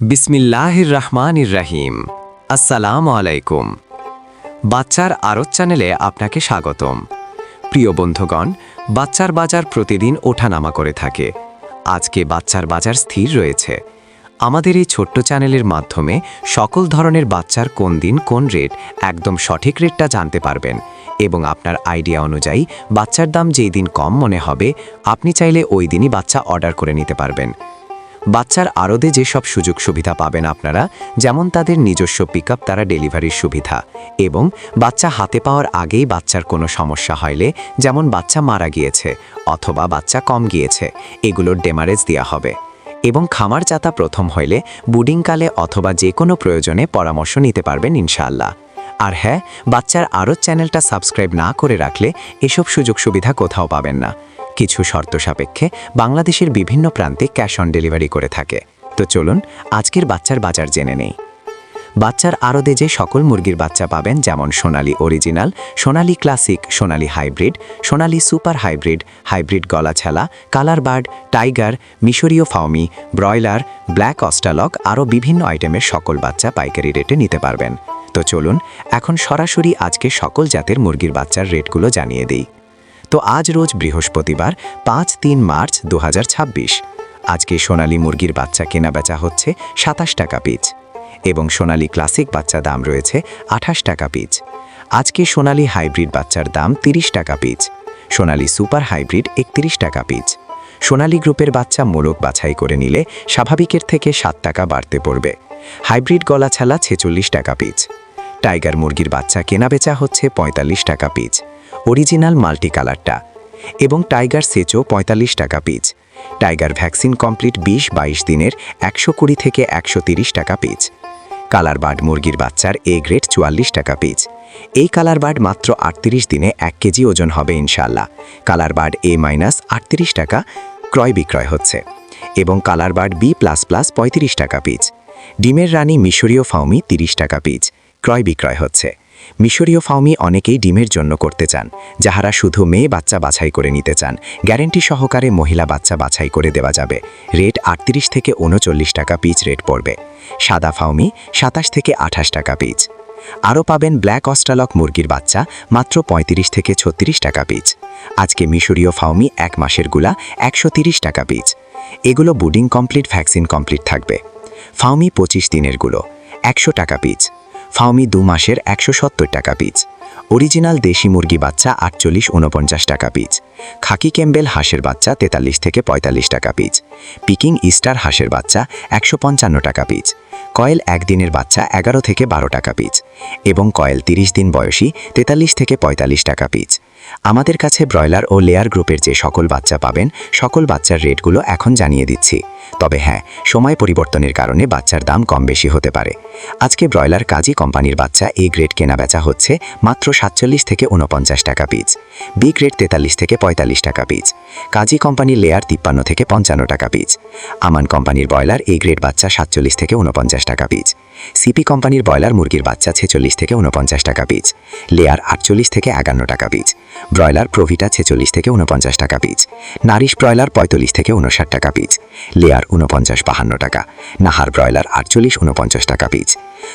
বিসমিল্লাহির রহমানির রহিম। আসসালামু আলাইকুম। বাচ্চার আড়ত চ্যানেলে আপনাকে স্বাগতম। প্রিয় বন্ধুগণ, বাচ্চার বাজার প্রতিদিন ওঠানামা করে থাকে। আজকে বাচ্চার বাজার স্থির রয়েছে। আমাদের এই ছোট্ট চ্যানেলের মাধ্যমে সকল ধরনের বাচ্চার কোন দিন কোন রেট, একদম সঠিক রেটটা জানতে পারবেন এবং আপনার আইডিয়া অনুযায়ী বাচ্চার দাম যেই দিন কম মনে হবে আপনি চাইলে ওই দিনই বাচ্চা অর্ডার করে নিতে পারবেন। বাচ্চার আড়তে যেসব সুযোগ সুবিধা পাবেন আপনারা, যেমন তাদের নিজস্ব পিকআপ দ্বারা ডেলিভারির সুবিধা এবং বাচ্চা হাতে পাওয়ার আগেই বাচ্চার কোনো সমস্যা হলে, যেমন বাচ্চা মারা গিয়েছে অথবা বাচ্চা কম গিয়েছে, এগুলোর ডেমারেজ দেওয়া হবে এবং খামার জাতা প্রথম হইলে বুডিংকালে অথবা যে কোনো প্রয়োজনে পরামর্শ নিতে পারবেন ইনশাআল্লাহ। আর হ্যাঁ, বাচ্চার আড়ত চ্যানেলটা সাবস্ক্রাইব না করে রাখলে এসব সুযোগ সুবিধা কোথাও পাবেন না। কিছু শর্ত সাপেক্ষে বাংলাদেশের বিভিন্ন প্রান্তে ক্যাশ অন ডেলিভারি করে থাকে। তো চলুন আজকের বাচ্চার বাজার জেনে নেই। বাচ্চার আড়তে যে সকল মুরগির বাচ্চা পাবেন, যেমন Sonali original, Sonali classic, Sonali hybrid, Sonali super hybrid, hybrid গলাছালা, কালার বার্ড, টাইগার, মিশরীয় ফাউমি, ব্রয়লার, ব্ল্যাক অস্টালক, আরও বিভিন্ন আইটেমের সকল বাচ্চা পাইকারি রেটে নিতে পারবেন। তো চলুন এখন সরাসরি আজকে সকল জাতের মুরগির বাচ্চার রেটগুলো জানিয়ে দিই। তো আজ রোজ বৃহস্পতিবার 5-3 মার্চ 2026। আজকে সোনালী মুরগির বাচ্চা কেনা বেচা হচ্ছে 27 টাকা পিচ এবং সোনালী ক্লাসিক বাচ্চা দাম রয়েছে 28 টাকা পিচ। আজকে সোনালী হাইব্রিড বাচ্চার দাম 30 টাকা পিচ, সোনালী সুপার হাইব্রিড 31 টাকা পিচ। সোনালী গ্রুপের বাচ্চা মোরগ বাছাই করে নিলে স্বাভাবিকের থেকে 7 টাকা বাড়তে পড়বে। হাইব্রিড গলাছালা 46 টাকা পিচ। টাইগার মুরগির বাচ্চা কেনা বেচা হচ্ছে 45 টাকা পিচ, অরিজিনাল মাল্টি কালারটা, এবং টাইগার সেচও 45 টাকা পিচ। টাইগার ভ্যাকসিন কমপ্লিট 20-22 দিনের 120 থেকে 130 টাকা পিচ। কালার বার্ড মুরগির বাচ্চার এ গ্রেড 44 টাকা পিচ। এই কালার বার্ড মাত্র 38 দিনে 1 কেজি ওজন হবে ইনশাআল্লাহ। কালার বার্ড A-38 টাকা ক্রয় বিক্রয় হচ্ছে এবং কালার বার্ড B++ 35 টাকা পিচ। ডিমের রানী মিশরীয় ফাউমি 30 টাকা পিচ ক্রয় বিক্রয় হচ্ছে। মিশরীয় ফাউমি অনেকেই ডিমের জন্য করতে চান, যাহারা শুধু মেয়ে বাচ্চা বাছাই করে নিতে চান, গ্যারেন্টি সহকারে মহিলা বাচ্চা বাছাই করে দেওয়া যাবে। রেট 38 থেকে 39 টাকা পিচ রেট পড়বে। সাদা ফাউমি 27 থেকে 28 টাকা পিচ। আরও পাবেন ব্ল্যাক অস্ট্রালক মুরগির বাচ্চা মাত্র 35 থেকে 36 টাকা পিচ। আজকে মিশরীয় ফাউমি 1 মাসের গুলা 130 টাকা পিচ। এগুলো বুডিং কমপ্লিট, ভ্যাকসিন কমপ্লিট থাকবে। ফাউমি 25 দিনের গুলো 100 টাকা পিচ। ফাউমি 2 মাসের 170 টাকা পিচ। অরিজিনাল দেশি মুরগি বাচ্চা 48-49 টাকা পিচ। খাকি ক্যাম্বেল হাঁসের বাচ্চা 43 থেকে 45 টাকা পিচ। পিকিং ইস্টার হাঁসের বাচ্চা 155 টাকা পিচ। কয়েল 1 দিনের বাচ্চা 11 থেকে 12 টাকা পিচ এবং কয়েল 30 দিন বয়সী 43 থেকে 45 টাকা পিচ। আমাদের কাছে ব্রয়লার ও লেয়ার গ্রুপের যে সকল বাচ্চা পাবেন, সকল বাচ্চার রেটগুলো এখন জানিয়ে দিচ্ছি। তবে হ্যাঁ, সময় পরিবর্তনের কারণে বাচ্চার দাম কম বেশি হতে পারে। আজকে ব্রয়লার কাজী কোম্পানির বাচ্চা এ গ্রেড কেনা বেচা হচ্ছে মাত্র 47 থেকে 49 টাকা পিচ, বি গ্রেড 43 থেকে 45 টাকা পিচ, কাজী কোম্পানির লেয়ার 53 থেকে 55 টাকা পিচ, আমান কোম্পানির ব্রয়লার এ গ্রেড বাচ্চা 47 থেকে 49 টাকা পিচ, সিপি কোম্পানির ব্রয়লার মুরগির বাচ্চা 46 থেকে 49 টাকা পিচ, লেয়ার 48 থেকে 51 টাকা পিচ, ব্রয়লার প্রভিটা 46 থেকে 49 টাকা পিচ, নারিশ ব্রয়লার 45 থেকে 59 টাকা পিচ, লেয়ার 49-52 টাকা, নাহার ব্রয়লার 48-49 টাকা পিচ।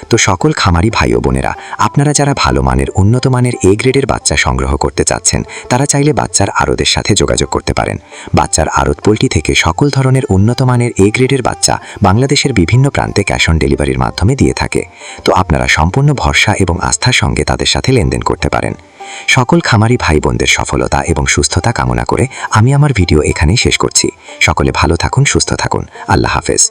তো সকল খামারি ভাই ও বোনেরা, আপনারা যারা ভালো মানের উন্নত মানের এ গ্রেডের বাচ্চা সংগ্রহ করতে চাচ্ছেন, তারা চাইলে বাচ্চার আড়তের সাথে যোগাযোগ করতে পারেন। বাচ্চার আড়ত পোল্ট্রি থেকে সকল ধরনের উন্নত মানের এ গ্রেডের বাচ্চা বাংলাদেশের বিভিন্ন প্রান্তে ক্যাশ অন ডেলিভারির মাধ্যমে দিয়ে থাকে। তো আপনারা সম্পূর্ণ ভরসা এবং আস্থার সঙ্গে তাদের সাথে লেনদেন করতে পারেন। সকল খামারি ভাই বোনদের সফলতা এবং সুস্থতা কামনা করে আমি আমার ভিডিও এখানেই শেষ করছি। সকলে ভালো থাকুন, সুস্থ থাকুন। আল্লাহ হাফেজ।